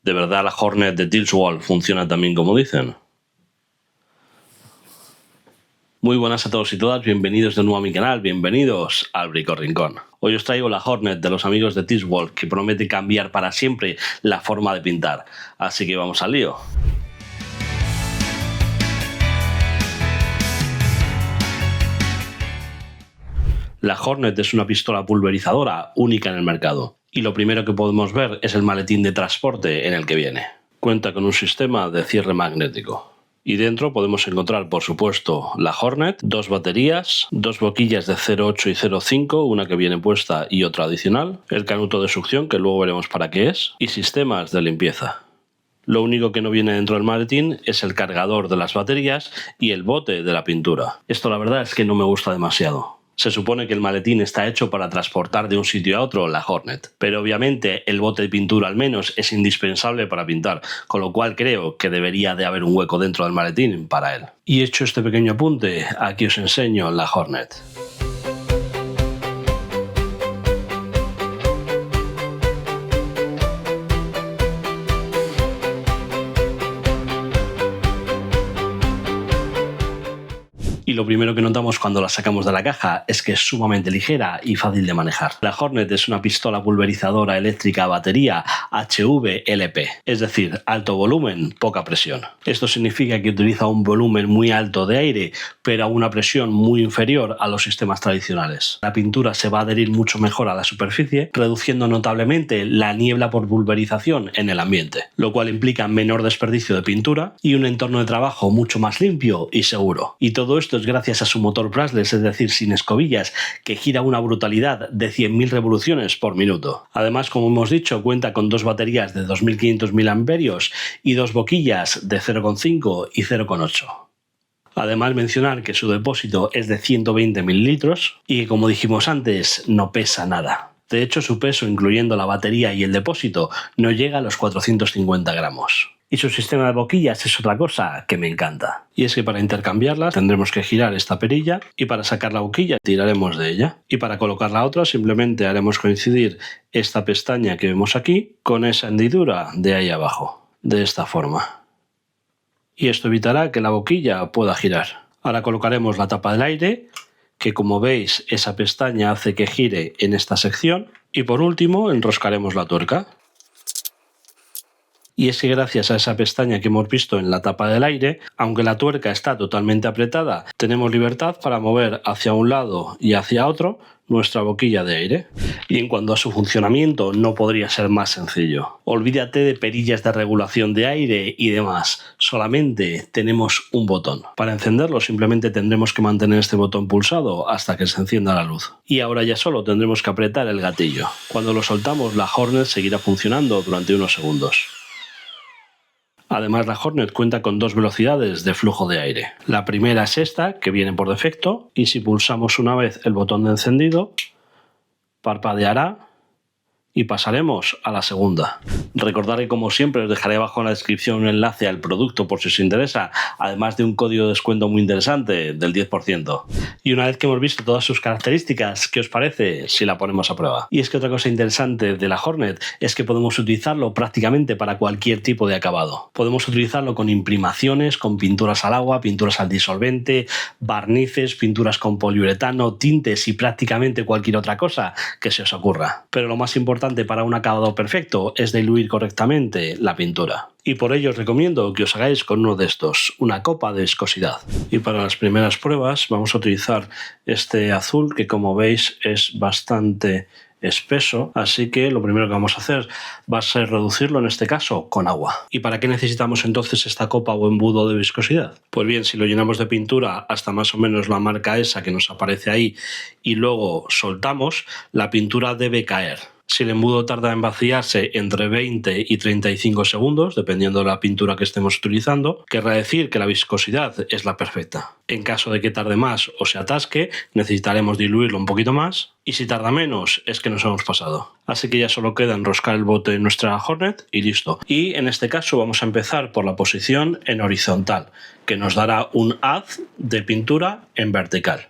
¿De verdad la Hornet de Tilswall funciona tan bien como dicen? Muy buenas a todos y todas, bienvenidos de nuevo a mi canal, bienvenidos al Brico Rincón. Hoy os traigo la Hornet de los amigos de Tilswall, que promete cambiar para siempre la forma de pintar. Así que vamos al lío. La Hornet es una pistola pulverizadora única en el mercado. Y lo primero que podemos ver es el maletín de transporte en el que viene. Cuenta con un sistema de cierre magnético. Y dentro podemos encontrar, por supuesto, la Hornet, dos baterías, dos boquillas de 0,8 y 0,5, una que viene puesta y otra adicional, el canuto de succión, que luego veremos para qué es, y sistemas de limpieza. Lo único que no viene dentro del maletín es el cargador de las baterías y el bote de la pintura. Esto la verdad es que no me gusta demasiado. Se supone que el maletín está hecho para transportar de un sitio a otro la Hornet, pero obviamente el bote de pintura al menos es indispensable para pintar, con lo cual creo que debería de haber un hueco dentro del maletín para él. Y hecho este pequeño apunte, aquí os enseño la Hornet. Y lo primero que notamos cuando la sacamos de la caja es que es sumamente ligera y fácil de manejar. La Hornet es una pistola pulverizadora eléctrica a batería HVLP, es decir, alto volumen, poca presión. Esto significa que utiliza un volumen muy alto de aire, pero a una presión muy inferior a los sistemas tradicionales. La pintura se va a adherir mucho mejor a la superficie, reduciendo notablemente la niebla por pulverización en el ambiente, lo cual implica menor desperdicio de pintura y un entorno de trabajo mucho más limpio y seguro. Y todo esto es gracias a su motor brushless, es decir, sin escobillas, que gira una brutalidad de 100.000 revoluciones por minuto. Además, como hemos dicho, cuenta con dos baterías de 2.500 mAh y dos boquillas de 0,5 y 0,8. Además, mencionar que su depósito es de 120 mililitros y que, como dijimos antes, no pesa nada. De hecho, su peso, incluyendo la batería y el depósito, no llega a los 450 gramos. Y su sistema de boquillas es otra cosa que me encanta. Y es que para intercambiarlas tendremos que girar esta perilla y para sacar la boquilla tiraremos de ella. Y para colocar la otra simplemente haremos coincidir esta pestaña que vemos aquí con esa hendidura de ahí abajo, de esta forma. Y esto evitará que la boquilla pueda girar. Ahora colocaremos la tapa del aire, que como veis esa pestaña hace que gire en esta sección. Y por último enroscaremos la tuerca. Y es que gracias a esa pestaña que hemos visto en la tapa del aire, aunque la tuerca está totalmente apretada, tenemos libertad para mover hacia un lado y hacia otro nuestra boquilla de aire. Y en cuanto a su funcionamiento, no podría ser más sencillo. Olvídate de perillas de regulación de aire y demás, solamente tenemos un botón. Para encenderlo simplemente tendremos que mantener este botón pulsado hasta que se encienda la luz. Y ahora ya solo tendremos que apretar el gatillo. Cuando lo soltamos, la Hornet seguirá funcionando durante unos segundos. Además, la Hornet cuenta con dos velocidades de flujo de aire. La primera es esta, que viene por defecto, y si pulsamos una vez el botón de encendido, parpadeará y pasaremos a la segunda. Recordad que, como siempre, os dejaré abajo en la descripción un enlace al producto por si os interesa, además de un código de descuento muy interesante del 10%. Y una vez que hemos visto todas sus características, ¿qué os parece si la ponemos a prueba? Y es que otra cosa interesante de la Hornet es que podemos utilizarlo prácticamente para cualquier tipo de acabado. Podemos utilizarlo con imprimaciones, con pinturas al agua, pinturas al disolvente, barnices, pinturas con poliuretano, tintes y prácticamente cualquier otra cosa que se os ocurra. Pero lo más importante para un acabado perfecto es diluir correctamente la pintura. Y por ello os recomiendo que os hagáis con uno de estos, una copa de viscosidad. Y para las primeras pruebas vamos a utilizar este azul que, como veis, es bastante espeso, así que lo primero que vamos a hacer va a ser reducirlo, en este caso con agua. ¿Y para qué necesitamos entonces esta copa o embudo de viscosidad? Pues bien, si lo llenamos de pintura hasta más o menos la marca esa que nos aparece ahí y luego soltamos, la pintura debe caer. Si el embudo tarda en vaciarse entre 20 y 35 segundos, dependiendo de la pintura que estemos utilizando, querrá decir que la viscosidad es la perfecta. En caso de que tarde más o se atasque, necesitaremos diluirlo un poquito más, y si tarda menos es que nos hemos pasado. Así que ya solo queda enroscar el bote en nuestra Hornet y listo. Y en este caso vamos a empezar por la posición en horizontal, que nos dará un haz de pintura en vertical.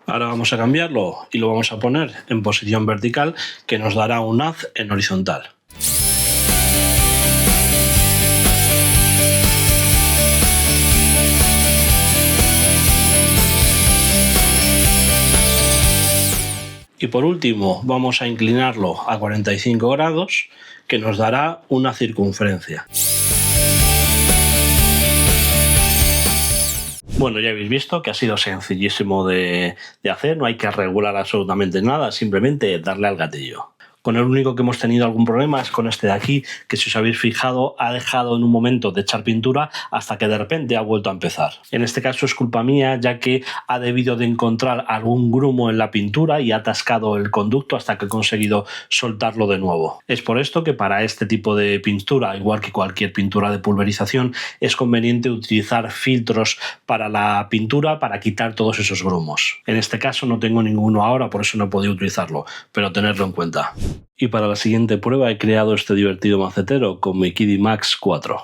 Ahora vamos a cambiarlo y lo vamos a poner en posición vertical, que nos dará un haz en horizontal. Y por último vamos a inclinarlo a 45 grados, que nos dará una circunferencia. Bueno, ya habéis visto que ha sido sencillísimo de hacer, no hay que regular absolutamente nada, simplemente darle al gatillo. Con el único que hemos tenido algún problema es con este de aquí, que si os habéis fijado ha dejado en un momento de echar pintura hasta que de repente ha vuelto a empezar. En este caso es culpa mía, ya que ha debido de encontrar algún grumo en la pintura y ha atascado el conducto hasta que he conseguido soltarlo de nuevo. Es por esto que para este tipo de pintura, igual que cualquier pintura de pulverización, es conveniente utilizar filtros para la pintura para quitar todos esos grumos. En este caso no tengo ninguno ahora, por eso no he podido utilizarlo, pero tenerlo en cuenta. Y para la siguiente prueba he creado este divertido macetero con mi Kiddy Max 4.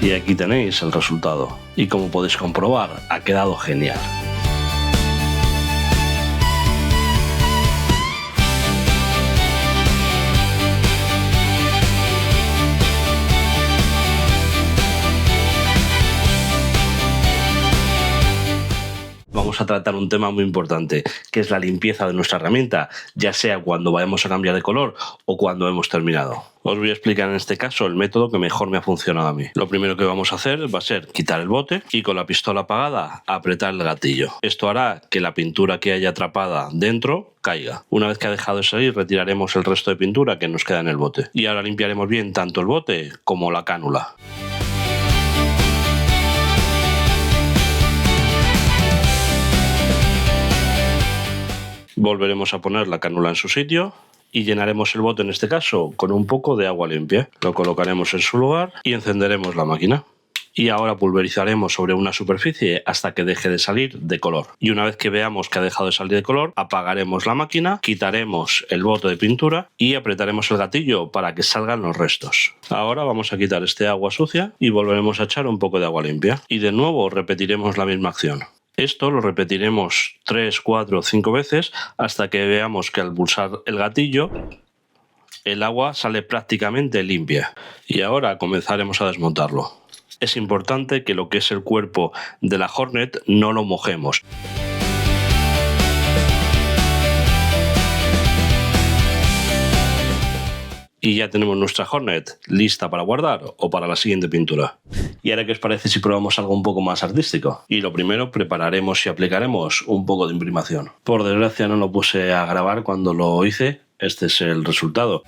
Y aquí tenéis el resultado. Y como podéis comprobar, ha quedado genial. Vamos a tratar un tema muy importante, que es la limpieza de nuestra herramienta, ya sea cuando vayamos a cambiar de color o cuando hemos terminado. Os voy a explicar en este caso el método que mejor me ha funcionado a mí. Lo primero que vamos a hacer va a ser quitar el bote y con la pistola apagada apretar el gatillo. Esto hará que la pintura que haya atrapada dentro caiga. Una vez que ha dejado de salir, retiraremos el resto de pintura que nos queda en el bote. Y ahora limpiaremos bien tanto el bote como la cánula. Volveremos a poner la cánula en su sitio y llenaremos el bote, en este caso, con un poco de agua limpia. Lo colocaremos en su lugar y encenderemos la máquina. Y ahora pulverizaremos sobre una superficie hasta que deje de salir de color. Y una vez que veamos que ha dejado de salir de color, apagaremos la máquina, quitaremos el bote de pintura y apretaremos el gatillo para que salgan los restos. Ahora vamos a quitar este agua sucia y volveremos a echar un poco de agua limpia. Y de nuevo repetiremos la misma acción. Esto lo repetiremos 3, 4 o 5 veces hasta que veamos que al pulsar el gatillo el agua sale prácticamente limpia. Y ahora comenzaremos a desmontarlo. Es importante que lo que es el cuerpo de la Hornet no lo mojemos. Y ya tenemos nuestra Hornet lista para guardar o para la siguiente pintura. ¿Y ahora qué os parece si probamos algo un poco más artístico? Y lo primero, prepararemos y aplicaremos un poco de imprimación. Por desgracia no lo puse a grabar cuando lo hice. Este es el resultado.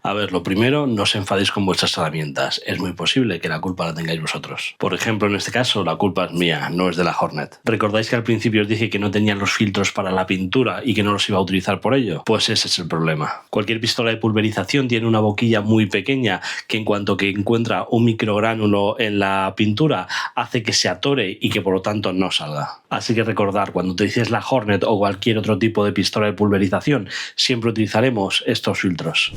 A ver, lo primero, no os enfadéis con vuestras herramientas. Es muy posible que la culpa la tengáis vosotros. Por ejemplo, en este caso, la culpa es mía, no es de la Hornet. ¿Recordáis que al principio os dije que no tenían los filtros para la pintura y que no los iba a utilizar por ello? Pues ese es el problema. Cualquier pistola de pulverización tiene una boquilla muy pequeña que en cuanto que encuentra un microgránulo en la pintura hace que se atore y que por lo tanto no salga. Así que recordar, cuando utilicéis la Hornet o cualquier otro tipo de pistola de pulverización, siempre utilizaremos estos filtros.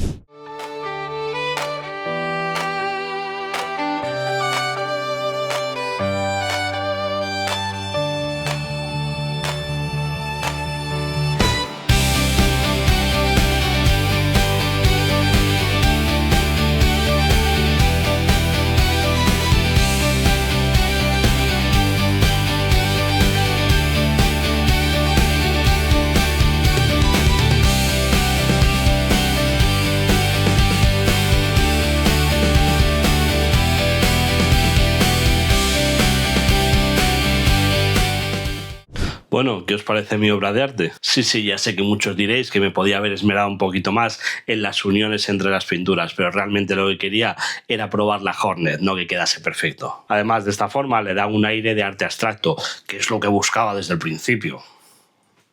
Bueno, ¿qué os parece mi obra de arte? Sí, ya sé que muchos diréis que me podía haber esmerado un poquito más en las uniones entre las pinturas, pero realmente lo que quería era probar la Hornet, no que quedase perfecto. Además, de esta forma le da un aire de arte abstracto, que es lo que buscaba desde el principio.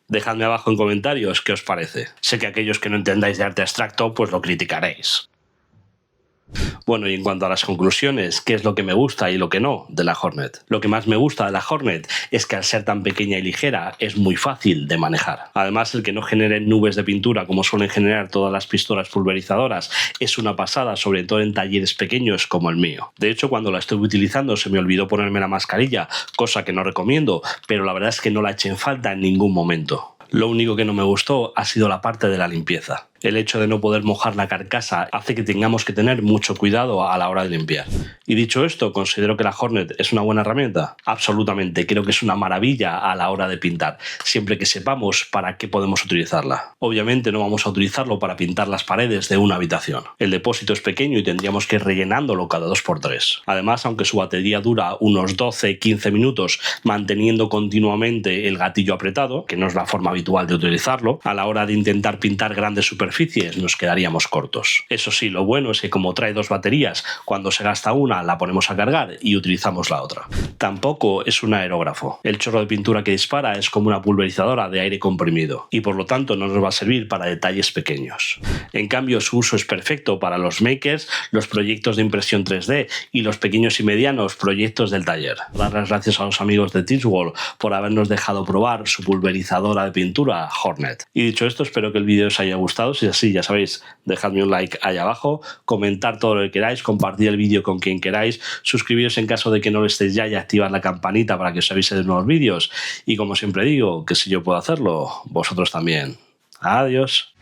Dejadme abajo en comentarios qué os parece. Sé que aquellos que no entendáis de arte abstracto, pues lo criticaréis. Bueno, y en cuanto a las conclusiones, ¿qué es lo que me gusta y lo que no de la Hornet? Lo que más me gusta de la Hornet es que al ser tan pequeña y ligera es muy fácil de manejar. Además, el que no genere nubes de pintura como suelen generar todas las pistolas pulverizadoras es una pasada, sobre todo en talleres pequeños como el mío. De hecho, cuando la estuve utilizando se me olvidó ponerme la mascarilla, cosa que no recomiendo, pero la verdad es que no la eché en falta en ningún momento. Lo único que no me gustó ha sido la parte de la limpieza. El hecho de no poder mojar la carcasa hace que tengamos que tener mucho cuidado a la hora de limpiar. Y dicho esto, ¿considero que la Hornet es una buena herramienta? Absolutamente, creo que es una maravilla a la hora de pintar, siempre que sepamos para qué podemos utilizarla. Obviamente no vamos a utilizarlo para pintar las paredes de una habitación. El depósito es pequeño y tendríamos que ir rellenándolo cada 2×3. Además, aunque su batería dura unos 12-15 minutos manteniendo continuamente el gatillo apretado, que no es la forma habitual de utilizarlo, a la hora de intentar pintar grandes superficies nos quedaríamos cortos. Eso sí, lo bueno es que como trae 2 baterías, cuando se gasta una la ponemos a cargar y utilizamos la otra. Tampoco es un aerógrafo. El chorro de pintura que dispara es como una pulverizadora de aire comprimido y por lo tanto no nos va a servir para detalles pequeños. En cambio, su uso es perfecto para los makers, los proyectos de impresión 3D y los pequeños y medianos proyectos del taller. Dar las gracias a los amigos de Teachworld por habernos dejado probar su pulverizadora de pintura Hornet. Y dicho esto, espero que el vídeo os haya gustado. Si es así, ya sabéis, dejadme un like ahí abajo, comentar todo lo que queráis, compartir el vídeo con quien queráis, suscribiros en caso de que no lo estéis ya y activar la campanita para que os avise de nuevos vídeos. Y como siempre digo, que si yo puedo hacerlo, vosotros también. Adiós.